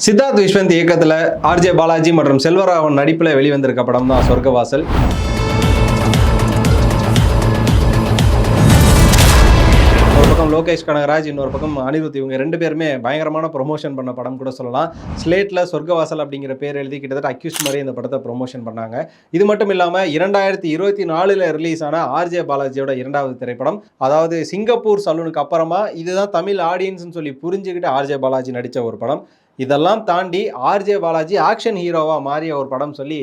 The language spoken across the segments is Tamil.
சித்தார்த் விஸ்வந்த் இயக்கத்தில் ஆர்ஜே பாலாஜி மற்றும் செல்வராகவன் நடிப்பில் வெளிவந்திருக்க படம் தான் சொர்க்கவாசல். ஒரு பக்கம் லோகேஷ் கனகராஜ், இன்னொரு பக்கம் அனிருத், இவங்க ரெண்டு பேருமே பயங்கரமான ப்ரொமோஷன் பண்ண படம் கூட சொல்லலாம். ஸ்லேட்டில் சொர்க்கவாசல் அப்படிங்கிற பேர் எழுதி கிட்டத்தட்ட அக்யூஸ்ட் மாதிரி இந்த படத்தை ப்ரொமோஷன் பண்ணாங்க. இது மட்டும் இல்லாமல் 2024 ரிலீஸ் ஆன ஆர்ஜே பாலாஜியோட இரண்டாவது திரைப்படம், அதாவது சிங்கப்பூர் சலூனுக்கு அப்புறமா இதுதான் தமிழ் ஆடியன்ஸ்னு சொல்லி புரிஞ்சுக்கிட்டு ஆர்ஜே பாலாஜி நடித்த ஒரு படம். இதெல்லாம் தாண்டி ஆர்ஜே பாலாஜி ஆக்ஷன் ஹீரோவாக மாறிய ஒரு படம் சொல்லி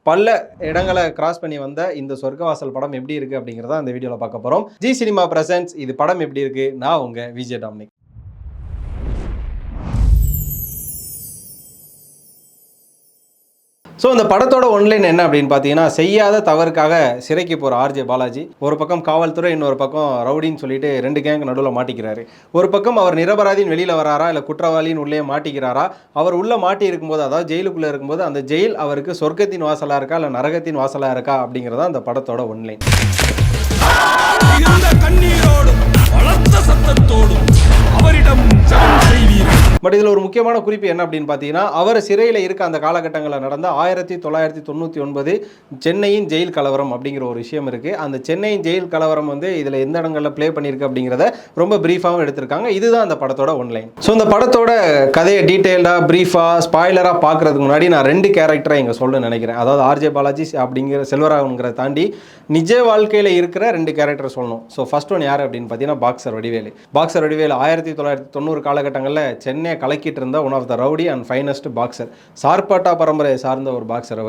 பல இடங்களை கிராஸ் பண்ணி வந்த இந்த சொர்க்கவாசல் படம் எப்படி இருக்குது அப்படிங்கிறத அந்த வீடியோவில் பார்க்க போகிறோம். ஜி சினிமா பிரசன்ஸ் இது படம் எப்படி இருக்குது, நான் உங்கள் விஜய் டாமினிக். ஸோ இந்த படத்தோட ஒன்லைன் என்ன அப்படின்னு பார்த்தீங்கன்னா, செய்யாத தவறுக்காக சிறைக்கு போகிற ஆர்ஜே பாலாஜி ஒரு பக்கம் காவல்துறை, இன்னொரு பக்கம் ரவுடின்னு சொல்லிட்டு ரெண்டு கேங் நடுவில் மாட்டிக்கிறாரு. ஒரு பக்கம் அவர் நிரபராதின்னு வெளியில் வராரா இல்லை குற்றவாளின்னு உள்ளே மாட்டிக்கிறாரா? அவர் உள்ளே மாட்டி இருக்கும்போது, அதாவது ஜெயிலுக்குள்ளே இருக்கும்போது, அந்த ஜெயில் அவருக்கு சொர்க்கத்தின் வாசலாக இருக்கா இல்லை நரகத்தின் வாசலாக இருக்கா அப்படிங்கிறதா அந்த படத்தோட ஒன்லைன். பட் இதில் ஒரு முக்கியமான குறிப்பு என்ன அப்படின்னு பார்த்தீங்கன்னா, அவர் சிறையில் இருக்க அந்த காலகட்டங்களில் நடந்த 1999 சென்னையின் ஜெயில் கலவரம் அப்படிங்கிற ஒரு விஷயம் இருக்குது. அந்த சென்னையின் ஜெயில் கலவரம் வந்து இதில் எந்த இடங்களில் ப்ளே பண்ணியிருக்கு அப்படிங்கிறத ரொம்ப ப்ரீஃபாகவும் எடுத்திருக்காங்க. இதுதான் அந்த படத்தோட ஒன்லைன். ஸோ இந்த படத்தோட கதையை டீட்டெயில்டாக ப்ரீஃபாக ஸ்பாய்லராக பார்க்குறதுக்கு முன்னாடி நான் ரெண்டு கேரக்டரை இங்கே சொல்ல நினைக்கிறேன். அதாவது ஆர்ஜே பாலாஜி அப்படிங்கிற செல்வராகவன்கிறத தாண்டி நிஜ வாழ்க்கையில் இருக்கிற ரெண்டு கேரக்டர் சொல்லணும். ஸோ ஃபர்ஸ்ட் ஒன் யார் அப்படின்னு பார்த்தீங்கன்னா பாக்ஸர் வடிவேலு. பாக்ஸர் வடிவேலு 1990 காலகட்டங்களில் சென்னை கலக்கிட்டு இருந்த one of the rowdy and finest boxer. Sarpatta பரம்பரையை சார்ந்த ஒரு பாக்ஸர்.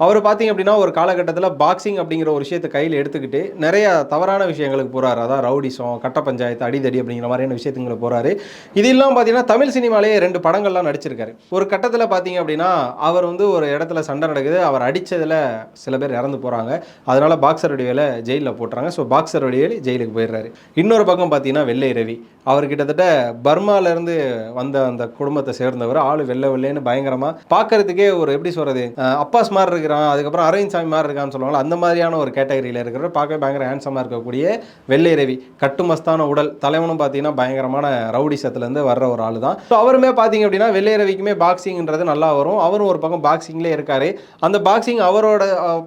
அவர் பார்த்தீங்க அப்படின்னா ஒரு காலகட்டத்தில் பாக்ஸிங் அப்படிங்கிற ஒரு விஷயத்தை கையில் எடுத்துக்கிட்டு நிறைய தவறான விஷயங்களுக்கு போகிறாரு. அதாவது ரவுடிசம், கட்ட பஞ்சாயத்து, அடிதடி அப்படிங்கிற மாதிரியான விஷயத்துங்களுக்கு போகிறாரு. இதெல்லாம் பார்த்தீங்கன்னா தமிழ் சினிமாலேயே 2 படங்கள்லாம் நடிச்சிருக்காரு. ஒரு கட்டத்தில் பார்த்தீங்க அப்படின்னா அவர் வந்து ஒரு இடத்துல சண்டை நடக்குது, அவர் அடித்ததில் சில பேர் இறந்து போகிறாங்க. அதனால் பாக்ஸர் வடிவேலை ஜெயிலில் போட்டுறாங்க. ஸோ பாக்ஸர் வடிவேலு ஜெயிலுக்கு போயிடுறாரு. இன்னொரு பக்கம் பார்த்தீங்கன்னா வெள்ளை ரவி. அவர் கிட்டத்தட்ட பர்மாலேருந்து வந்த அந்த குடும்பத்தை சேர்ந்தவர். ஆளு வெள்ளை வெள்ளைன்னு பயங்கரமாக பார்க்கறதுக்கே ஒரு எப்படி சொல்கிறது, அப்பாஸ் மாதிரி இருக்கிறான், அதுக்கப்புறம் அரவிந்த் சாமி மாதிரி இருக்கான்னு சொல்லுவாங்க. அந்த மாதிரியான ஒரு கேட்டகரியில் இருக்கிற பார்க்க பயங்கர ஹேண்ட்ஸமாக இருக்கக்கூடிய வெள்ளை ரவி. கட்டுமஸ்தான உடல், தலைவனும் பார்த்தீங்கன்னா பயங்கரமான ரவுடிசத்துலேருந்து வர்ற ஒரு ஆள் தான். ஸோ அவருமே பார்த்தீங்க அப்படின்னா வெள்ளை ரவிக்குமே பாக்ஸிங்ன்றது நல்லா வரும். அவரும் ஒரு பக்கம் பாக்ஸிங்லேயே இருக்காரு. அந்த பாக்ஸிங் அவரோட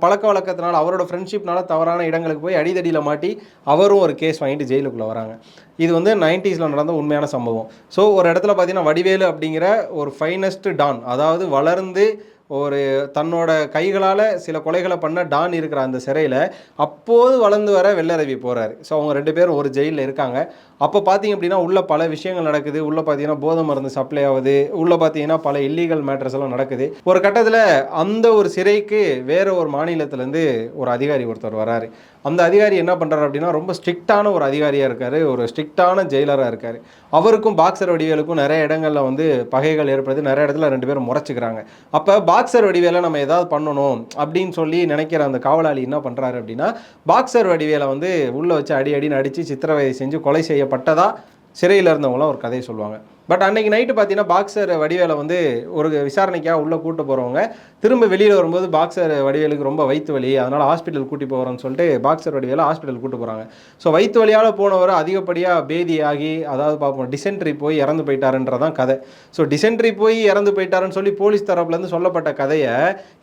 பழக்க வழக்கத்தினால, அவரோட ஃப்ரெண்ட்ஷிப்னால தவறான இடங்களுக்கு போய் அடிதடியில் மாட்டி அவரும் ஒரு கேஸ் வாங்கிட்டு ஜெயிலுக்குள்ளே வராங்க. இது வந்து 90s நடந்த உண்மையான சம்பவம். ஸோ ஒரு இடத்துல பார்த்தீங்கன்னா வடிவேலு அப்படிங்கிற ஒரு ஃபைனஸ்ட் டான், அதாவது வளர்ந்து ஒரு தன்னோட கைகளால் சில கொலைகளை பண்ண டான் இருக்கிற அந்த சிறையில் அப்போது வளர்ந்து வர வெள்ளரவி போகிறாரு. ஸோ அவங்க 2 பேரும் ஒரு ஜெயிலில் இருக்காங்க. அப்போ பார்த்தீங்க அப்படின்னா உள்ள பல விஷயங்கள் நடக்குது. உள்ளே பார்த்தீங்கன்னா போதை மருந்து சப்ளை ஆகுது. உள்ளே பார்த்தீங்கன்னா பல இல்லீகல் மேட்டர்ஸ் எல்லாம் நடக்குது. ஒரு கட்டத்தில் அந்த ஒரு சிறைக்கு வேறு ஒரு மாநிலத்திலேருந்து ஒரு அதிகாரி ஒருத்தர் வராரு. அந்த அதிகாரி என்ன பண்ணுறாரு அப்படின்னா ரொம்ப ஸ்ட்ரிக்டான ஒரு அதிகாரியாக இருக்கார், ஒரு ஸ்ட்ரிக்டான ஜெயிலராக இருக்கார். அவருக்கும் பாக்ஸர் வடிவேலுக்கும் நிறைய இடங்களில் வந்து பகைகள் ஏற்படுது. நிறைய இடத்துல 2 பேரும் முறைச்சிக்கிறாங்க. அப்போ பாக்ஸர் வடிவேலை நம்ம ஏதாவது பண்ணணும் அப்படின்னு சொல்லி நினைக்கிற அந்த காவலாளி என்ன பண்ணுறாரு அப்படின்னா, பாக்ஸர் வடிவேலை வந்து உள்ளே வச்சு அடின்னு அடித்து சித்திரவதை செஞ்சு கொலை செய்யப்பட்டதா சிறையில் இருந்தவங்களாம் ஒரு கதையை சொல்லுவாங்க. பட் அன்றைக்கி நைட்டு பார்த்தீங்கன்னா பாக்ஸர் வடிவேலை வந்து ஒரு விசாரணைக்காக உள்ளே கூட்டு போகிறவங்க திரும்ப வெளியில் வரும்போது பாக்ஸர் வடிவேலுக்கு ரொம்ப வயிற்று வலி, அதனால் ஹாஸ்பிட்டல் கூட்டி போகிறோன்னு சொல்லிட்டு பாக்ஸர் வடிவேலை ஹாஸ்பிட்டல் கூட்டு போகிறாங்க. ஸோ வயிற்று வலியால் போனவர் அதிகப்படியாக பேதியாகி, அதாவது பார்ப்போம் டிசென்ட்ரி போய் இறந்து போயிட்டாருன்றதான் கதை. ஸோ டிசென்ட்ரி போய் இறந்து போயிட்டாருன்னு சொல்லி போலீஸ் தரப்புலேருந்து சொல்லப்பட்ட கதையை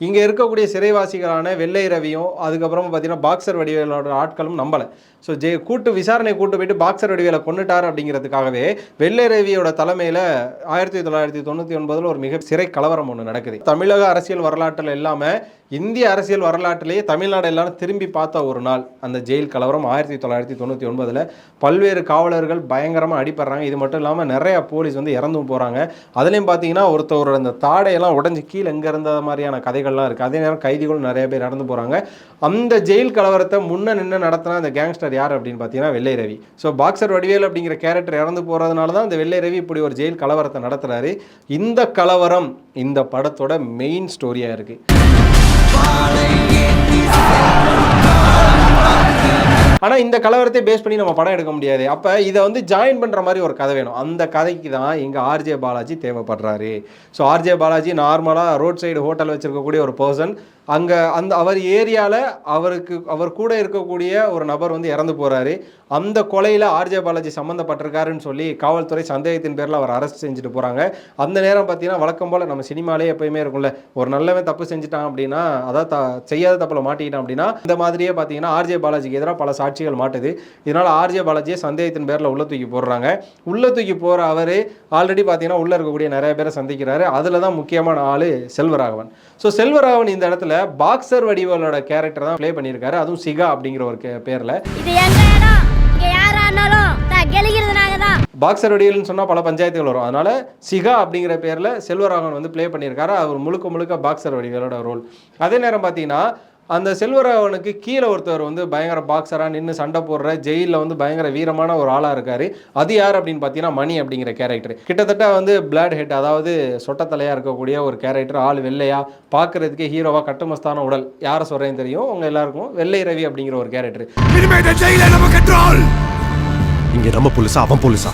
இங்கே இருக்கக்கூடிய சிறைவாசிகளான வெள்ளை ரவியும் அதுக்கப்புறமா பார்த்தீங்கன்னா பாக்ஸர் வடிவேலோட ஆட்களும் நம்பலை. ஸோ கூட்டு விசாரணை கூட்டு போயிட்டு பாக்ஸர் வடிவேலை கொண்டுட்டார் அப்படிங்கிறதுக்காகவே வெள்ளை ரவியோட தலைமையில் 1999 ஒரு மிக சிறை கலவரம் ஒன்று நடக்குது. தமிழக அரசியல் வரலாற்றில் இல்லாமல் இந்திய அரசியல் வரலாற்றிலேயே தமிழ்நாடு எல்லாரும் திரும்பி பார்த்த ஒரு நாள் அந்த ஜெயில் கலவரம் 1999. பல்வேறு காவலர்கள் பயங்கரமாக அடிப்படுறாங்க. இது மட்டும் இல்லாமல் நிறைய போலீஸ் வந்து இறந்தும் போகிறாங்க. அதுலேயும் பார்த்தீங்கன்னா ஒருத்தர் அந்த தாடையெல்லாம் உடஞ்சி கீழே எங்கே இருந்த மாதிரியான கதைகள்லாம் இருக்குது. அதே நேரம் கைதிகளும் நிறைய பேர் இறந்து போகிறாங்க. அந்த ஜெயில் கலவரத்தை முன்ன நின்று நடத்தின அந்த கேங்ஸ்டர் யார் அப்படின்னு பார்த்தீங்கன்னா வெள்ளை ரவி. ஸோ பாக்ஸர் வடிவேல் அப்படிங்கிற கேரக்டர் இறந்து போகிறதுனால தான் இந்த வெள்ளை ரவி இப்படி ஒரு ஜெயில் கலவரத்தை நடத்துகிறாரு. இந்த கலவரம் இந்த படத்தோட மெயின் ஸ்டோரியாக இருக்குது. ஆனால் இந்த கலவரத்தை பேஸ் பண்ணி நம்ம படம் எடுக்க முடியாது. அப்போ இதை வந்து ஜாயின் பண்ணுற மாதிரி ஒரு கதை வேணும். அந்த கதைக்கு தான் இங்கே ஆர்ஜே பாலாஜி தேவைப்படுறாரு. ஸோ ஆர்ஜே பாலாஜி நார்மலாக ரோட் சைடு ஹோட்டல் வச்சுருக்கக்கூடிய ஒரு பர்சன். அங்கே அவர் ஏரியாவில் அவர் கூட இருக்கக்கூடிய ஒரு நபர் வந்து இறந்து போகிறாரு. அந்த கொலையில் ஆர்ஜே பாலாஜி சம்மந்தப்பட்டிருக்காருன்னு சொல்லி காவல்துறை சந்தேகத்தின் பேரில் அவர் அரெஸ்ட் செஞ்சுட்டு போகிறாங்க. அந்த நேரம் பார்த்தீங்கன்னா வழக்கம் போல் நம்ம சினிமாலே எப்பயுமே இருக்கும்ல, ஒரு நல்லவன் தப்பு செஞ்சுட்டான் அப்படின்னா, அதாவது செய்யாத தப்பில் மாட்டிக்கிட்டான் அப்படின்னா, இந்த மாதிரியே பார்த்தீங்கன்னா ஆர்ஜே பாலாஜிக்கு எதிராக பல சாட்சிகள் மாட்டுது. இதனால் ஆர்ஜே பாலாஜியை சந்தேகத்தின் பேரில் உள்ள தூக்கி போடுறாங்க. உள்ள தூக்கி போகிற அவர் ஆல்ரெடி பார்த்தீங்கன்னா உள்ளே இருக்கக்கூடிய நிறைய பேரை சந்திக்கிறாரு. அதில் தான் முக்கியமான ஆள் செல்வராகவன். ஸோ செல்வராகவன் இந்த இடத்துல பாக்ஸர் வடிவேலோட கேரக்டர் தான் ப்ளே பண்ணியிருக்காரு. அதுவும் சிகா அப்படிங்கிற ஒரு பேரில். பாக்ஸர் வடிவேல்னு சொன்னால் பல பஞ்சாயத்துகள் வரும். அதனால சிகா அப்படிங்கிற பேரில் செல்வராகவன் வந்து ப்ளே பண்ணியிருக்காரு. அவர் முழுக்க பாக்ஸர் வடிவேலோட ரோல். அதே நேரம் பார்த்தீங்கன்னா அந்த செல்வராகவனுக்கு கீழே ஒருத்தர் வந்து பயங்கர பாக்ஸராக நின்று சண்டை போடுற, ஜெயிலில் வந்து பயங்கர வீரமான ஒரு ஆளாக இருக்கார். அது யார் அப்படின்னு பார்த்தீங்கன்னா மணி அப்படிங்கிற கேரக்டர். கிட்டத்தட்ட வந்து பிளாட் ஹெட், அதாவது சொட்டத்தலையாக இருக்கக்கூடிய ஒரு கேரக்டர். ஆள் வெள்ளையா, பார்க்கறதுக்கே ஹீரோவாக கட்டுமஸ்தான உடல். யாரை சொல்கிறேன்னு தெரியும் உங்கள் எல்லாருக்கும், வெள்ளை ரவி அப்படிங்கிற ஒரு கேரக்டர். இங்கே நம்ம போலீஸா அவன் போலீஸா?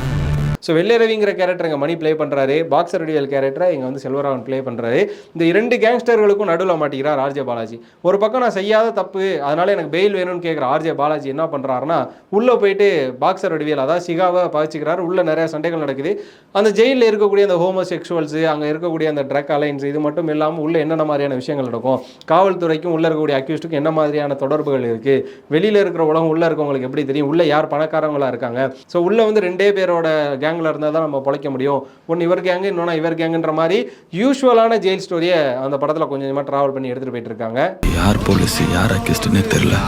ஸோ வெள்ளை ரவிங்கிற கேரக்டர் இங்கே மணி ப்ளே பண்ணுறாரு. பாக்ஸர் வடிவேல் கேரக்டரை இங்கே வந்து செல்வராகவன் ப்ளே பண்ணுறாரு. இந்த 2 கேங்ஸ்டர்களுக்கும் நடுவில் மாட்டிக்கிறார் ஆர்ஜே பாலாஜி. ஒரு பக்கம் நான் செய்யாத தப்பு, அதனால எனக்கு பெயில் வேணும்னு கேட்குற ஆர்ஜே பாலாஜி என்ன பண்ணுறாருன்னா, உள்ளே போயிட்டு பாக்ஸர் வடிவேல், அதாவது சிகாவை பாதிச்சுக்கிறாரு. உள்ளே நிறைய சண்டைகள் நடக்குது. அந்த ஜெயிலில் இருக்கக்கூடிய அந்த ஹோமோசெக்சுவல்ஸு, அங்கே இருக்கக்கூடிய அந்த ட்ரக் அலைன்ஸ், இது மட்டும் இல்லாமல் உள்ளே என்னென்ன மாதிரியான விஷயங்கள் நடக்கும், காவல்துறைக்கும் உள்ளே இருக்கக்கூடிய அக்யூஸ்டுக்கும் என்ன மாதிரியான தொடர்புகள் இருக்குது, வெளியில் இருக்கிற உலகம் உள்ளே இருக்கவங்களுக்கு எப்படி தெரியும், உள்ளே யார் பணக்காரங்களாக இருக்காங்க. ஸோ உள்ளே வந்து 2 பேரோட கேங்கில் இருந்தால் தான் நம்ம பொழைக்க முடியும். ஒன்று இவர் கேங்கு, இன்னொன்று இவர் கேங்குன்ற மாதிரி யூஸ்வலான ஜெயில் ஸ்டோரியை அந்த படத்தில் கொஞ்சம் கொஞ்சமாக ட்ராவல் பண்ணி எடுத்துகிட்டு போயிட்டு இருக்காங்க. யார் போலீஸ் யார் அக்யூஸ்டுன்னே தெரியல.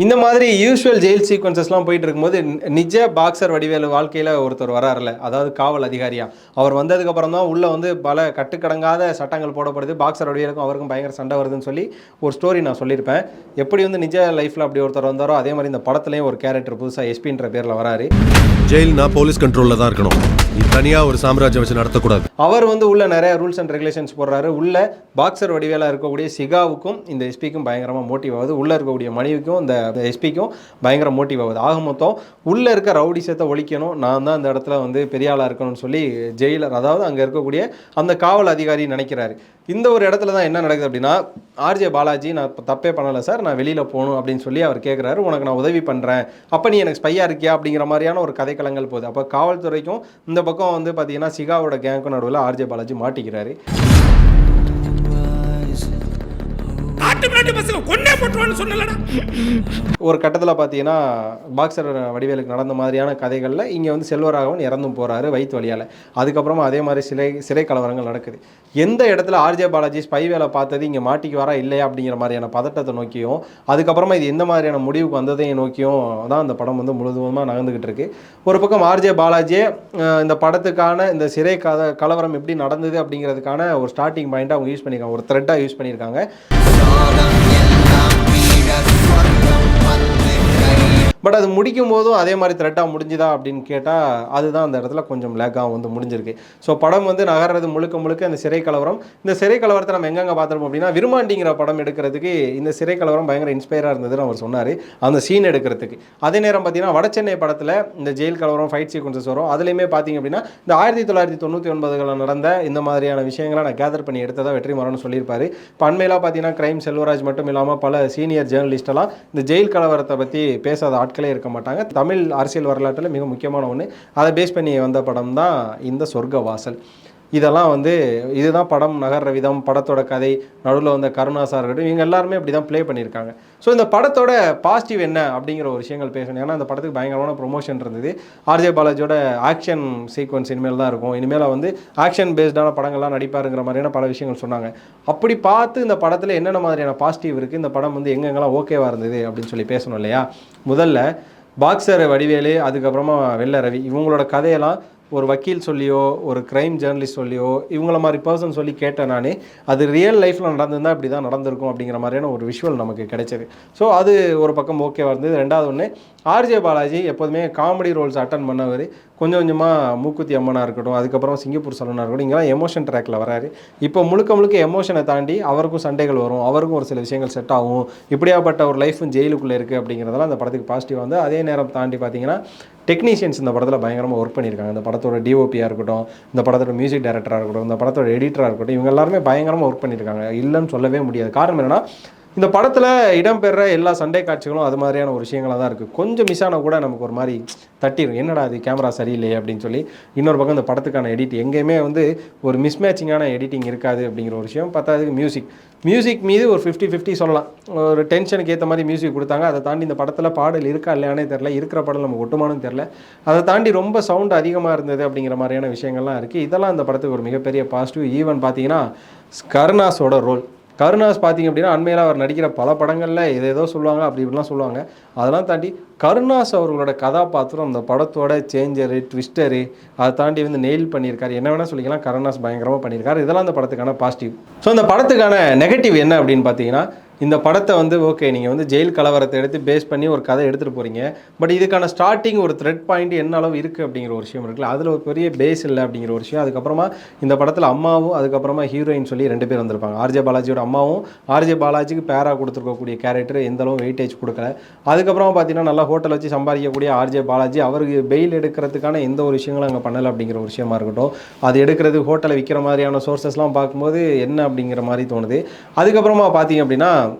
இந்த மாதிரி யூஸ்வல் ஜெயில் சீக்வன்சஸ்லாம் போயிட்டு இருக்கும்போது நிஜ பாக்ஸர் வடிவேலு வாழ்க்கையில் ஒருத்தர் வராருல, அதாவது காவல் அதிகாரியா, அவர் வந்ததுக்கப்புறம் தான் உள்ளே வந்து பல கட்டுக்கடங்காத சட்டங்கள் போடப்படுது. பாக்ஸர் வடிவேலுக்கும் அவருக்கும் பயங்கர சண்டை வருதுன்னு சொல்லி ஒரு ஸ்டோரி நான் சொல்லியிருப்பேன். எப்படி வந்து நிஜ லைஃப்பில் அப்படி ஒருத்தர் வந்தாரோ அதே மாதிரி இந்த படத்துலேயும் ஒரு கேரக்டர் புதுசாக எஸ்பின்ற பேரில் வராரு. ஜெயில்னா போலீஸ் கண்ட்ரோலில் தான் இருக்கணும், தனியாக ஒரு சாம்ராஜ்யம் வச்சு நடத்தக்கூடாது. அவர் வந்து உள்ள நிறைய ரூல்ஸ் அண்ட் ரெகுலேஷன்ஸ் போடுறாரு. உள்ள பாக்ஸர் வடிவேலாக இருக்கக்கூடிய சிகாவுக்கும் இந்த எஸ்பிக்கும் பயங்கரமாக மோட்டிவ் ஆகுது. உள்ளே இருக்கக்கூடிய மனைவிக்கும் இந்த எஸ்பிக்கும் பயங்கர மோட்டிவ் ஆகுது. ஆக மொத்தம் உள்ளே இருக்க ரவுடிசத்தை ஒழிக்கணும், நான் தான் இந்த இடத்துல வந்து பெரிய ஆளாக இருக்கணும்னு சொல்லி ஜெயிலர், அதாவது அங்கே இருக்கக்கூடிய அந்த காவல் அதிகாரி நினைக்கிறாரு. இந்த ஒரு இடத்துல தான் என்ன நடக்குது அப்படின்னா, ஆர்ஜே பாலாஜி நான் தப்பே பண்ணலை சார், நான் வெளியில் போகணும் அப்படின்னு சொல்லி அவர் கேட்குறாரு. உனக்கு நான் உதவி பண்ணுறேன், அப்போ நீ எனக்கு ஸ்பையாக இருக்கியா அப்படிங்கிற மாதிரியான ஒரு கதைக்களங்கள் போகுது. அப்போ காவல்துறைக்கும் இந்த பக்கம் வந்து பார்த்தீங்கன்னா சிகாவோட கேங்க்கும் நடுவில் ஆர்ஜே பாலாஜி மாட்டிக்கிறாரு. ஒரு கட்டத்தில் பார்த்தீங்கன்னா பாக்ஸர் வடிவேலுக்கு நடந்த மாதிரியான கதைகளில் இங்கே வந்து செல்வராகவன் இறந்தும் போகிறாரு வயிற்று வழியால். அதுக்கப்புறமா அதே மாதிரி சிறை கலவரங்கள் நடக்குது. எந்த இடத்துல ஆர்ஜே பாலாஜி ஸ்பை வேலை பார்த்தது இங்கே மாட்டிக்கு வரா இல்லையா அப்படிங்கிற மாதிரியான பதட்டத்தை நோக்கியும், அதுக்கப்புறமா இது எந்த மாதிரியான முடிவுக்கு வந்ததையும் நோக்கியும் தான் அந்த படம் வந்து முழுவதுமாக நகர்ந்துக்கிட்டு இருக்கு. ஒரு பக்கம் ஆர்ஜே பாலாஜியே இந்த படத்துக்கான இந்த சிறை கலவரம் எப்படி நடந்தது அப்படிங்கிறதுக்கான ஒரு ஸ்டார்டிங் பாயிண்ட்டாக அவங்க யூஸ் பண்ணியிருக்காங்க, ஒரு த்ரெட்டாக யூஸ் பண்ணியிருக்காங்க. பட் அது முடிக்கும் போதும் அதே மாதிரி த்ரெட்டாக முடிஞ்சுதா அப்படின்னு கேட்டால் அதுதான் அந்த இடத்துல கொஞ்சம் லேக்காக வந்து முடிஞ்சிருக்கு. ஸோ படம் வந்து நகர்றது முழுக்க இந்த சிறை கலவரம். இந்த சிறை கலவரத்தை நம்ம எங்கெங்கே பார்த்துருப்போம் அப்படின்னா, விருமாண்டிங்கிற படம் எடுக்கிறதுக்கு இந்த சிறை கலவரம் பயங்கர இன்ஸ்பயராக இருந்ததுன்னு அவர் சொன்னார், அந்த சீன் எடுக்கிறதுக்கு. அதே நேரம் பார்த்தீங்கன்னா வடச்சென்னை படத்தில் இந்த ஜெயில் கலவரம் ஃபைட் சீக்வன்சஸ் வரும். அதுலேயுமே பார்த்தீங்க அப்படின்னா இந்த 1999 நடந்த இந்த மாதிரியான விஷயங்களை நான் கேதர் பண்ணி எடுத்ததாக வெற்றிமாறன் சொல்லியிருப்பார். இப்போ அண்மையிலாம் பார்த்தீங்கன்னா கிரைம் செல்வராஜ் மட்டும் இல்லாமல் பல சீனியர் ஜேர்னலிஸ்டெல்லாம் இந்த ஜெயில் கலவரத்தை பற்றி பேசாத ஆட்களே இருக்க மாட்டாங்க. தமிழ் அரசியல் வரலாற்றில் மிக முக்கியமான ஒன்று. அதை பேஸ் பண்ணி வந்த படம் தான் இந்த சொர்க்க வாசல். இதெல்லாம் வந்து இதுதான் படம் நகர்ற விதம், படத்தோட கதை, நடுவில் வந்த கருணாசார் இருக்கட்டும், இவங்க எல்லாருமே அப்படி தான் ப்ளே பண்ணியிருக்காங்க. ஸோ இந்த படத்தோட பாசிட்டிவ் என்ன அப்படிங்கிற ஒரு விஷயங்கள் பேசணும். ஏன்னா அந்த படத்துக்கு பயங்கரமான ப்ரொமோஷன் இருந்தது. ஆர்ஜே பாலாஜியோட ஆக்ஷன் சீக்வன்ஸ் இனிமேல் தான் இருக்கும், இனிமேல் வந்து ஆக்ஷன் பேஸ்டான படங்கள்லாம் நடிப்பாருங்கிற மாதிரியான பல விஷயங்கள் சொன்னாங்க. அப்படி பார்த்து இந்த படத்தில் என்னென்ன மாதிரியான பாசிட்டிவ் இருக்குது, இந்த படம் வந்து எங்கெங்கெல்லாம் ஓகேவாக இருந்தது அப்படின்னு சொல்லி பேசணும் இல்லையா. முதல்ல பாக்ஸர் வடிவேலு, அதுக்கப்புறமா வெள்ளை ரவி, இவங்களோட கதையெல்லாம் ஒரு வக்கீல் சொல்லியோ ஒரு கிரைம் ஜேர்னலிஸ்ட் சொல்லியோ இவங்கள மாதிரி பர்சன் சொல்லி கேட்டேன் நான். அது ரியல் லைஃப்பில் நடந்திருந்தால் இப்படி தான் நடந்திருக்கும் அப்படிங்கிற மாதிரியான ஒரு விஷுவல் நமக்கு கிடைச்சது. ஸோ அது ஒரு பக்கம் ஓகேவாக இருந்தது. ரெண்டாவது ஒன்று, ஆர்ஜே பாலாஜி எப்போதுமே காமெடி ரோல்ஸ் அட்டன் பண்ணவர். கொஞ்சம் கொஞ்சமாக மூக்குத்தி அம்மனாக இருக்கட்டும், அதுக்கப்புறம் சிங்கப்பூர் சலூனாக இருக்கட்டும், இங்கெல்லாம் எமோஷன் ட்ராக்கில் வராரு. இப்போ முழுக்க எமோஷனை தாண்டி அவருக்கும் சண்டைகள் வரும், அவருக்கும் ஒரு சில விஷயங்கள் செட் ஆகும், இப்படியாப்பட்ட ஒரு லைஃப்பும் ஜெயிலுக்குள்ளே இருக்குது அப்படிங்கிறதெல்லாம் அந்த படத்துக்கு பாசிட்டிவ் வந்து. அதே நேரம் தாண்டி பார்த்தீங்கன்னா டெக்னீஷியன்ஸ் இந்த படத்தில் பயங்கரமாக ஒர்க் பண்ணியிருக்காங்க. இந்த படத்தோட டிஓபியாக இருக்கட்டும், இந்த படத்தோட மியூசிக் டைரக்டராக இருக்கட்டும், இந்த படத்தோட எடிட்டராக இருக்கட்டும், இவங்க எல்லாருமே பயங்கரமாக ஒர்க் பண்ணியிருக்காங்க, இல்லைன்னு சொல்லவே முடியாது. காரணம் என்னென்னா இந்த படத்தில் இடம்பெற எல்லா சண்டை காட்சிகளும் அது மாதிரியான ஒரு விஷயங்களாக தான் இருக்குது. கொஞ்சம் மிஸ் ஆனால் கூட நமக்கு ஒரு மாதிரி தட்டிடும், என்னடா அது கேமரா சரியில்லையே அப்படின்னு சொல்லி. இன்னொரு பக்கம் இந்த படத்துக்கான எடிட் எங்கேயுமே வந்து ஒரு மிஸ்மேட்சிங்கான எடிட்டிங் இருக்காது அப்படிங்கிற ஒரு விஷயம். பத்தாவதுக்கு மியூசிக் மீது ஒரு 50-50 சொல்லலாம். ஒரு டென்ஷனுக்கு ஏற்ற மாதிரி மியூசிக் கொடுத்தாங்க. அதை தாண்டி இந்த படத்தில் பாடல் இருக்கா இல்லையானே தெரில, இருக்கிற பாடல் நமக்கு ஒட்டுமானும் தெரில. அதை தாண்டி ரொம்ப சவுண்ட் அதிகமாக இருந்தது அப்படிங்கிற மாதிரியான விஷயங்கள்லாம் இருக்குது. இதெல்லாம் இந்த படத்துக்கு ஒரு மிகப்பெரிய பாசிட்டிவ். ஈவன் பார்த்தீங்கன்னா கருணாஸோட ரோல், கருணாஸ் பார்த்திங்க அப்படின்னா அண்மையில் அவர் நடிக்கிற பல படங்களில் ஏதோ சொல்லுவாங்க, அப்படி இப்படிலாம் சொல்லுவாங்க. அதெல்லாம் தாண்டி கருணாஸ் அவர்களோட கதாபாத்திரம் அந்த படத்தோட சேஞ்சரு, ட்விஸ்டரு, அதை தாண்டி வந்து நெயில் பண்ணியிருக்காரு. என்ன வேணால் சொல்லிக்கலாம், கருணாஸ் பயங்கரமாக பண்ணியிருக்காரு. இதெல்லாம் அந்த படத்துக்கான பாசிட்டிவ். ஸோ இந்த படத்துக்கான நெகட்டிவ் என்ன அப்படின்னு பார்த்தீங்கன்னா, இந்த படத்தை வந்து ஓகே நீங்கள் வந்து ஜெயில் கலவரத்தை எடுத்து பேஸ் பண்ணி ஒரு கதை எடுத்துகிட்டு போகிறீங்க, பட் இதுக்கான ஸ்டார்டிங் ஒரு த்ரெட் பாயிண்ட் என்ன அளவு இருக்குது அப்படிங்கிற ஒரு விஷயம் இருக்குல்ல, அதில் ஒரு பெரிய பேஸ் இல்லை அப்படிங்கிற ஒரு விஷயம். அதுக்கப்புறமா இந்த படத்தில் அம்மாவும் அதுக்கப்புறமா ஹீரோயின் சொல்லி 2 பேர் வந்திருப்பாங்க. ஆர்ஜே பாலாஜியோட அம்மாவும் ஆர்ஜே பாலாஜிக்கு பேராக கொடுத்துருக்கக்கூடிய கேரக்டர் எந்த அளவு வெயிட்டேஜ் கொடுக்கல. அதுக்கப்புறமா பார்த்தீங்கன்னா நல்லா ஹோட்டல் வச்சு சம்பாதிக்கக்கூடிய ஆர்ஜே பாலாஜி அவருக்கு பெயில் எடுக்கிறதுக்கான எந்த ஒரு விஷயங்களும் அங்கே பண்ணலை அப்படிங்கிற ஒரு விஷயமா இருக்கட்டும். அது எடுக்கிறது ஹோட்டலை விற்கிற மாதிரியான சோர்சஸ்லாம் பார்க்கும்போது என்ன அப்படிங்கிற மாதிரி தோணுது. அதுக்கப்புறமா பார்த்தீங்க அப்படின்னா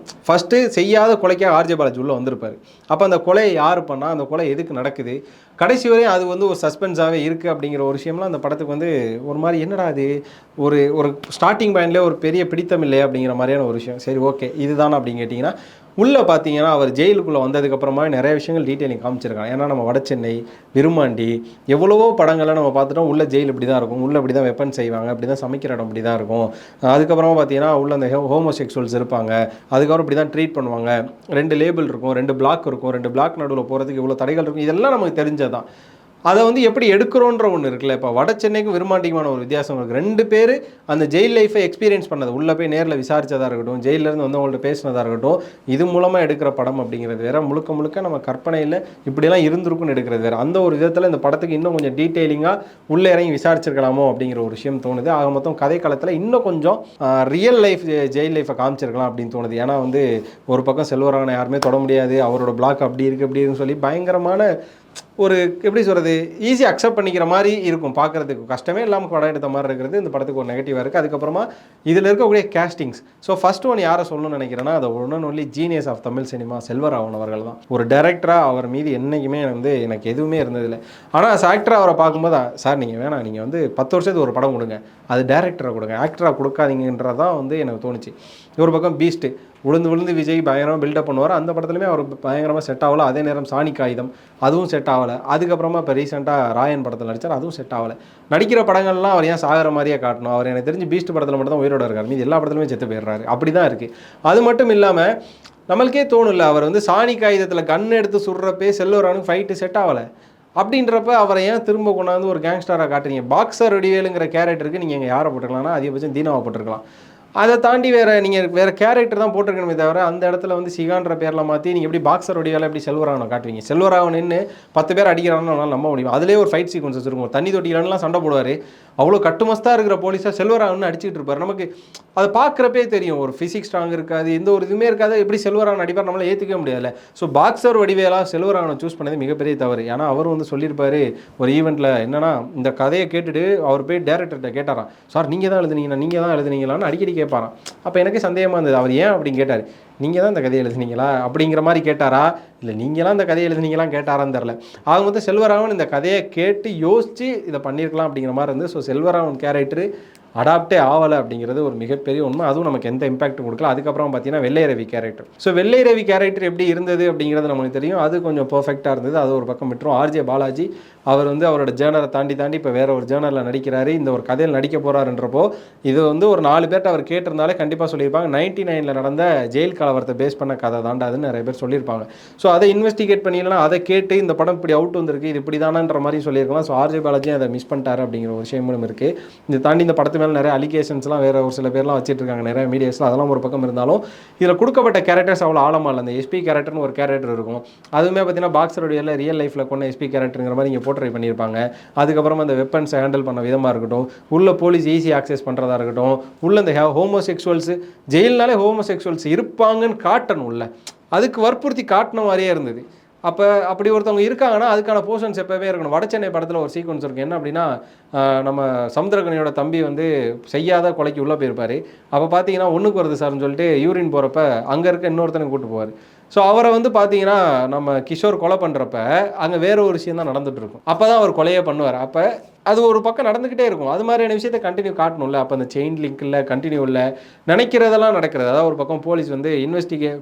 ஃபஸ்ட்டு செய்யாத கொலைக்காக ஆர்ஜே பாலாஜி உள்ளே வந்திருப்பார். அப்போ அந்த கொலையை யார் பண்ணால், அந்த கொலை எதுக்கு நடக்குது, கடைசி வரையும் அது வந்து ஒரு சஸ்பென்ஸாகவே இருக்குது அப்படிங்கிற ஒரு விஷயம்லாம் அந்த படத்துக்கு வந்து ஒரு மாதிரி என்னடா அது ஒரு ஒரு ஸ்டார்டிங் பாயிண்ட்லேயே ஒரு பெரிய பிடித்தம் இல்லை அப்படிங்கிற மாதிரியான ஒரு விஷயம். சரி ஓகே இதுதான் அப்படின்னு கேட்டிங்கன்னா, உள்ளே பார்த்தீங்கன்னா அவர் ஜெயிலுக்குள்ளே வந்ததுக்கப்புறமா நிறைய விஷயங்கள் டீட்டெயிலிங் காமிச்சிருக்காங்க. ஏன்னா நம்ம வடசென்னை, விருமாண்டி எவ்வளவோ படங்களை நம்ம பார்த்துட்டோம். உள்ள ஜெயில் இப்படி தான் இருக்கும், உள்ளே இப்படி தான் வெப்பன் செய்வாங்க, இப்படி தான் சமைக்கிற இடம் இப்படி தான் இருக்கும். அதுக்கப்புறமா பார்த்தீங்கன்னா உள்ள அந்த ஹோமோசெக்சுவல்ஸ் இருப்பாங்க, அதுக்கப்புறம் இப்படி தான் ட்ரீட் பண்ணுவாங்க. 2 லேபிள் இருக்கும், 2 பிளாக் இருக்கும், 2 பிளாக் நடுவில் போகிறதுக்கு இவ்வளோ தடைகள் இருக்கும். இதெல்லாம் நமக்கு தெரிஞ்சது தான். அதை வந்து எப்படி எடுக்கிறோன்ற ஒன்று இருக்குல்ல. இப்போ வட சென்னைக்கும் விரும்மாண்டிக்குமான ஒரு வித்தியாசம் இருக்குது. 2 பேர் அந்த ஜெயில் லைஃப்பை எக்ஸ்பீரியன்ஸ் பண்ணது, உள்ளே போய் நேரில் விசாரித்ததாக இருக்கட்டும், ஜெயிலேருந்து வந்தவங்கள்ட்ட பேசினதாக இருக்கட்டும், இது மூலமாக எடுக்கிற படம் அப்படிங்கிறது வேறு. முழுக்க நம்ம கற்பனையில் இப்படிலாம் இருந்திருக்குன்னு எடுக்கிறது வேறு. அந்த ஒரு விதத்தில் இந்த படத்துக்கு இன்னும் கொஞ்சம் டீட்டெயிலிங்காக உள்ளே இறங்கி விசாரிச்சிருக்கலாமோ அப்படிங்கிற ஒரு விஷயம் தோணுது. ஆக மொத்தம் கதை காலத்தில் இன்னும் கொஞ்சம் ரியல் லைஃப் ஜெயில் லைஃப்பை காமிச்சிருக்கலாம் அப்படின்னு தோணுது. ஏன்னா வந்து ஒரு பக்கம் செல்வராகவனை யாருமே தொட முடியாது, அவரோட பிளாக் அப்படி இருக்குது அப்படின்னு சொல்லி பயங்கரமான ஒரு எப்படி சொல்கிறது, ஈஸியாக அக்செப்ட் பண்ணிக்கிற மாதிரி இருக்கும். பார்க்குறதுக்கு கஷ்டமே இல்லாமல் படம் எடுத்த மாதிரி இருக்கிறது இந்த படத்துக்கு ஒரு நெகட்டிவாக இருக்குது. அதுக்கப்புறமா இதில் இருக்கக்கூடிய கேஸ்டிங்ஸ். ஸோ ஃபஸ்ட்டு ஒன்று யாரை சொல்லணும்னு நினைக்கிறேன்னா, அதை only genius of Tamil cinema Selvaraghavan அவர்கள் தான். ஒரு டைரக்டராக அவர் மீது என்றைக்குமே வந்து எனக்கு எதுவுமே இருந்ததில்லை. ஆனால் ஆக்டராக அவரை பார்க்கும்போது சார் நீங்கள் வேணாம், நீங்கள் வந்து 10 வருஷத்துக்கு ஒரு படம் கொடுங்க, அது டேரக்டராக கொடுங்க, ஆக்டராக கொடுக்காதீங்கன்றதான் வந்து எனக்கு தோணுச்சு. ஒரு பக்கம் பீஸ்ட்டு விழுந்து விஜய் பயங்கரமாக பில்டப் பண்ணுவார். அந்த படத்துலையுமே அவர் பயங்கரமாக செட் ஆகலை. அதே நேரம் சாணி காகிதம் அதுவும் செட் ஆகலை. அதுக்கப்புறமா இப்போ ரீசெண்டாக ராயன் படத்தில் நடித்தார், அதுவும் செட் ஆகலை. நடிக்கிற படங்கள்லாம் அவர் ஏன் சாகிற மாதிரியே காட்டணும்? அவர் எனக்கு தெரிஞ்சு பீஸ்ட் படத்தில் மட்டும் தான் உயிரோட இருக்கார், மீது எல்லா படத்துலையுமே செத்து போயிடுறாரு. அப்படி தான் இருக்குது. அது மட்டும் இல்லாமல் நம்மளுக்கே தோணும்ல, அவர் வந்து சாணி காகிதத்தில் கண் எடுத்து சுடுறப்பே செல்வரானுக்கு ஃபைட்டு செட் ஆகலை. அப்படின்றப்ப அவரை ஏன் திரும்ப கொண்டாந்து ஒரு கேங்ஸ்டராக காட்டுறீங்க? பாக்ஸர் வடிவேலுங்கிற கேரக்டருக்கு நீங்கள் இங்கே யாரை போட்டுருக்கலாம்னா அதிகபட்சம் தீனாவை போட்டிருக்கலாம். அதை தாண்டி நீங்கள் வேறு கேரக்டர் தான் போட்டிருக்கணுமே தவிர அந்த இடத்துல வந்து சிகான்ற பேரில் மாற்றி நீங்கள் எப்படி பாக்ஸர் வடிவேல எப்படி செல்வராகவனை காட்டுவீங்க? செல்வராகவன் நின்று 10 பேர் அடிக்கிறான்னு நம்மளால் நம்ப முடியும். அதிலே ஒரு ஃபைட் சீக்வன்சஸ் இருக்கும். தண்ணி தொட்டியிலலாம் சண்டை போடுவார். அவ்வளோ கட்டுமஸ்தாக இருக்கிற போலீஸாக செல்வராகவன் அடிச்சுட்டு இருப்பார். நமக்கு அதை பார்க்குறப்பே தெரியும் ஒரு ஃபிசிக்ஸ் ஸ்ட்ராங் இருக்காது, எந்த ஒரு இதுவுமே இருக்காது. எப்படி செல்வராகவன் அடிப்பார் நம்மளால் ஏற்றுக்கவே முடியாதுல்ல. ஸோ பாக்ஸர் வடிவேலா செல்வராகவனை சூஸ் பண்ணது மிகப்பெரிய தவறு. ஏன்னா அவரும் வந்து சொல்லியிருப்பார் ஒரு ஈவெண்ட்டில், என்னன்னா இந்த கதையை கேட்டுட்டு அவர் போய் டேரக்டர்கிட்ட கேட்டாராம், சார் நீங்கள் தான் எழுதுனீங்களான்னு அடிக்கடி கேட்பாராம். அப்போ எனக்கு சந்தேகமாக இருந்தது, அவர் ஏன் அப்படின்னு கேட்டார். நீங்கள் தான் இந்த கதையை எழுதுனீங்களா அப்படிங்கிற மாதிரி கேட்டாரா, இல்லை நீங்களாம் இந்த கதையை எழுதுனீங்களாம் கேட்டாரான்னு தெரில. ஆக மொத்தம் செல்வராகவன் இந்த கதையை கேட்டு யோசித்து இதை பண்ணியிருக்கலாம் அப்படிங்கிற மாதிரி இருந்து. ஸோ செல்வராகவன் கேரக்டரு அடாப்டே ஆகலை அப்படிங்கிறது ஒரு மிகப்பெரிய உண்மை. அதுவும் நமக்கு எந்த இம்பாக்ட்டும் கொடுக்கல. அதுக்கப்புறம் பார்த்தீங்கன்னா வெள்ளை ரவி கேரக்டர். ஸோ வெள்ளை ரவி கேரக்டர் எப்படி இருந்தது அப்படிங்கிறது நமக்கு தெரியும். அது கொஞ்சம் பர்ஃபெக்டாக இருந்தது. அது ஒரு பக்கம் விட்டுரும். ஆர்ஜே பாலாஜி அவர் வந்து அவரோட ஜேர்னரை தாண்டி இப்போ வேற ஒரு ஜேர்னரில் நடிக்கிறாரு. இந்த ஒரு கதையில் நடிக்க போகிறாருன்றப்போ இது வந்து ஒரு 4 பேர்ட்ட அவர் கேட்டிருந்தாலே கண்டிப்பாக சொல்லியிருப்பாங்க 99ல் நடந்த ஜெயில் கலவரத்தை பேஸ் பண்ண கதை தாண்டாதுன்னு நிறைய பேர் சொல்லியிருப்பாங்க. ஸோ அதை இன்வெஸ்டிகேட் பண்ணிடலாம். அதை கேட்டு இந்த படம் இப்படி அவுட் வந்திருக்கு, இது இப்படி தானன்ற மாதிரி சொல்லியிருக்கலாம். ஸோ ஆர்ஜே பாலாஜி அதை மிஸ் பண்ணிட்டாரு அப்படிங்கிற ஒரு விஷயமும் இருக்குது. இதை தாண்டி இந்த படத்து மேலே நிறைய அலிகேஷன்ஸ்லாம் வேறு ஒரு சில பேர்லாம் வச்சுட்டு இருக்காங்க நிறைய மீடியாஸில், அதெல்லாம் ஒரு பக்கம் இருந்தாலும் இதில் கொடுக்கப்பட்ட கேரக்டர்ஸ் அவ்வளோ ஆழமாக இல்லை. அந்த எஸ்பி கேரக்டர்னு ஒரு கேரக்டர் இருக்கும், அதுவுமே பார்த்தீங்கன்னா பாக்ஸருடைய ரியல் லைஃப்பில் கொண்ட எஸ்பி கேரக்டருங்கிற மாதிரி இங்கே போர்ட்ரை பண்ணியிருப்பாங்க. அதுக்கப்புறம் அந்த வெப்பன்ஸை ஹேண்டில் பண்ண விதமாக இருக்கட்டும், உள்ள போலீஸ் ஈஸி ஆக்சஸ் பண்ணுறதா இருக்கட்டும், உள்ள இந்த ஹோமோசெக்சுவல்ஸ் ஜெயில்னாலே ஹோமோசெக்சுவல்ஸ் இருப்பாங்கன்னு காட்டணும்ல, அதுக்கு வற்புறுத்தி காட்டின மாதிரியே இருந்தது. அப்போ அப்படி ஒருத்தவங்க இருக்காங்கன்னா அதுக்கான போர்ஷன்ஸ் எப்போவே இருக்கணும். வடச்சென்னை படத்தில் ஒரு சீக்வன்ஸ் இருக்குது, என்ன அப்படின்னா நம்ம சமுத்திரகனியோட தம்பி வந்து செய்யாத கொலைக்கு உள்ளே போயிருப்பார். அப்போ பார்த்தீங்கன்னா ஒன்றுக்கு வருது சார்னு சொல்லிட்டு யூரின் போகிறப்ப அங்கே இருக்க இன்னொருத்தனை கூப்பிட்டு போவார். ஸோ அவரை வந்து பார்த்தீங்கன்னா நம்ம கிஷோர் கொலை பண்ணுறப்ப அங்கே வேற ஒரு விஷயம் தான் நடந்துட்டு இருக்கும். அப்போ தான் அவர் கொலையே பண்ணுவார். அப்போ அது ஒரு பக்கம் நடந்துக்கிட்டே இருக்கும். அது மாதிரியான விஷயத்தை கண்டினியூ காட்டணும்ல. அப்போ அந்த செயின் லிங்க் இல்லை, கண்டினியூ இல்லை, நினைக்கிறதெல்லாம் நடக்கிறது. அதாவது ஒரு பக்கம் போலீஸ் வந்து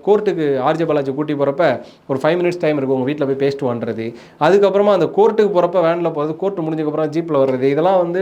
கோர்ட்டுக்கு ஆர்ஜே பாலாஜி கூட்டி போகிறப்ப ஒரு 5 minutes டைம் இருக்கும், உங்கள் வீட்டில் போய் பேசிட்டு வாண்டுறது. அதுக்கப்புறமா அந்த கோர்ட்டுக்கு போகிறப்ப வேனில் போகிறது, கோர்ட்டு முடிஞ்சதுக்கப்புறம் ஜீப்பில் வர்றது, இதெல்லாம் வந்து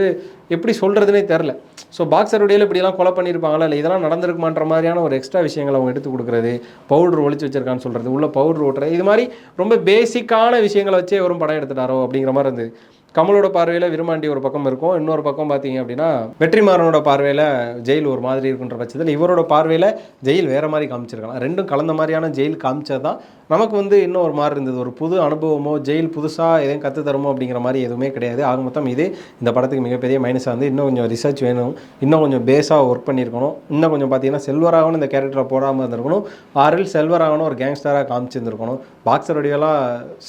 எப்படி சொல்கிறதுனே தெரில. ஸோ பாக்ஸருடையில் இப்படிலாம் கொலை பண்ணியிருப்பாங்களா இல்லை இதெல்லாம் நடந்திருக்குமான்ற மாதிரியான ஒரு எக்ஸ்ட்ரா விஷயங்களை அவங்க எடுத்து கொடுக்குறது, பவுடர் ஒழிச்சு வச்சிருக்கான்னு சொல்கிறது, உள்ள பவுடர் ஓட்டுறது, இது மாதிரி ரொம்ப பேசிக்கான விஷயங்களை வச்சே ஒரு படம் எடுத்துட்டாரோ அப்படிங்கிற மாதிரி இருந்தது. கமலோட பார்வையில் விருமாண்டி ஒரு பக்கம் இருக்கும், இன்னொரு பக்கம் பார்த்தீங்க அப்படின்னா வெற்றிமாறனோட பார்வையில் ஜெயில் ஒரு மாதிரி இருக்குன்ற பட்சத்தில் இவரோட பார்வையில் ஜெயில் வேறு மாதிரி காமிச்சிருக்கலாம். ரெண்டும் கலந்த மாதிரியான ஜெயில் காமிச்சது தான் நமக்கு வந்து இன்னும் ஒரு மாதிரி இருந்தது. ஒரு புது அனுபவமோ ஜெயில் புதுசாக எதையும் கற்றுத்தருமோ அப்படிங்கிற மாதிரி எதுவுமே கிடையாது. ஆக மொத்தம் இது இந்த படத்துக்கு மிகப்பெரிய மைனஸாக வந்து இன்னும் கொஞ்சம் ரிசர்ச் வேணும், இன்னும் கொஞ்சம் பேஸாக ஒர்க் பண்ணியிருக்கணும், இன்னும் கொஞ்சம் பார்த்தீங்கன்னா செல்வராகவன் இந்த கேரக்டரை போடாமல் இருந்திருக்கணும், ஆரில் செல்வராகவன் ஒரு கேங்ஸ்டராக காமிச்சிருந்துருக்கணும். பாக்ஸருடையெல்லாம்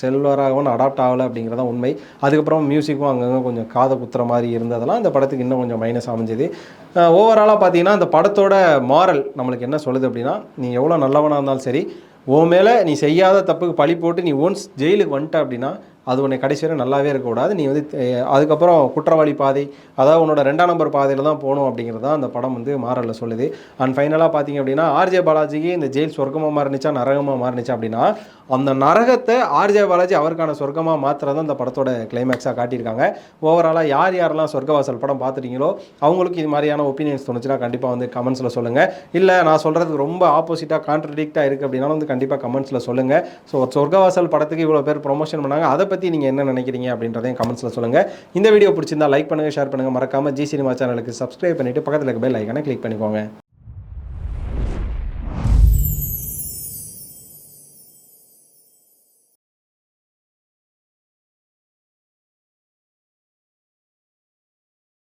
செல்வராகவன் அடாப்ட் ஆகலை அப்படிங்கிறதான் உண்மை. அதுக்கப்புறம் மியூசிக்கும் அங்கங்கே கொஞ்சம் காதை குத்துற மாதிரி இருந்ததெல்லாம் இந்த படத்துக்கு இன்னும் கொஞ்சம் மைனஸ் அமைஞ்சுது. ஓவராலாக பார்த்தீங்கன்னா இந்த படத்தோட மாரல் நம்மளுக்கு என்ன சொல்லுது அப்படின்னா, நீ எவ்வளோ நல்லவனாக இருந்தாலும் சரி, உன் மேலே நீ செய்யாத தப்புக்கு பழி போட்டு நீ ஒன்ஸ் ஜெயிலுக்கு வந்துட்ட அப்படின்னா அது உன்னை கடைசி வரை நல்லாவே இருக்கக்கூடாது. நீ வந்து அதுக்கப்புறம் குற்றவாளி பாதை, அதாவது உன்னோட 2ஆம் நம்பர் பாதையில் தான் போகணும் அப்படிங்கிறது தான் அந்த படம் வந்து மாறலில் சொல்லுது. அண்ட் ஃபைனலாக பார்த்தீங்க அப்படின்னா ஆர்ஜே பாலாஜிக்கு இந்த ஜெயில் சொர்க்கமாக மாறினுச்சா நரகமாக மாறினுச்சா அப்படின்னா, அந்த நரகத்தை ஆர்ஜே பாலாஜி அவருக்கான சொர்க்கமாக மாற்றுறது தான் இந்த படத்தோட கிளைமேக்ஸாக காட்டியிருக்காங்க. ஓவராலாக யாரெல்லாம் சொர்க்கவாசல் படம் பார்த்துட்டீங்களோ அவங்களுக்கு இது மாதிரியான ஒப்பீனியன்ஸ் தோணுச்சுன்னா கண்டிப்பாக வந்து கமெண்ட்ஸில் சொல்லுங்கள். இல்லை நான் சொல்கிறதுக்கு ரொம்ப ஆப்போசிட்டாக கான்ட்ரடிக்டாக இருக்குது அப்படின்னாலும் வந்து கண்டிப்பாக கமெண்ட்ஸில் சொல்லுங்கள். ஸோ சொர்க்கவாசல் படத்துக்கு இவ்வளோ பேர் ப்ரொமோஷன் பண்ணாங்க, அதை பற்றி நீங்கள் என்ன நினைக்கிறீங்க அப்படின்றதையும் கமெண்ட்ஸில் சொல்லுங்கள். இந்த வீடியோ பிடிச்சிருந்தா லைக் பண்ணுங்கள், ஷேர் பண்ணுங்கள், மறக்காமல் ஜி சினிமா சேனலுக்கு சப்ஸ்கிரைப் பண்ணிவிட்டு பக்கத்தில் இருக்க பெல் ஐக்கானை கிளிக் பண்ணிக்கோங்க.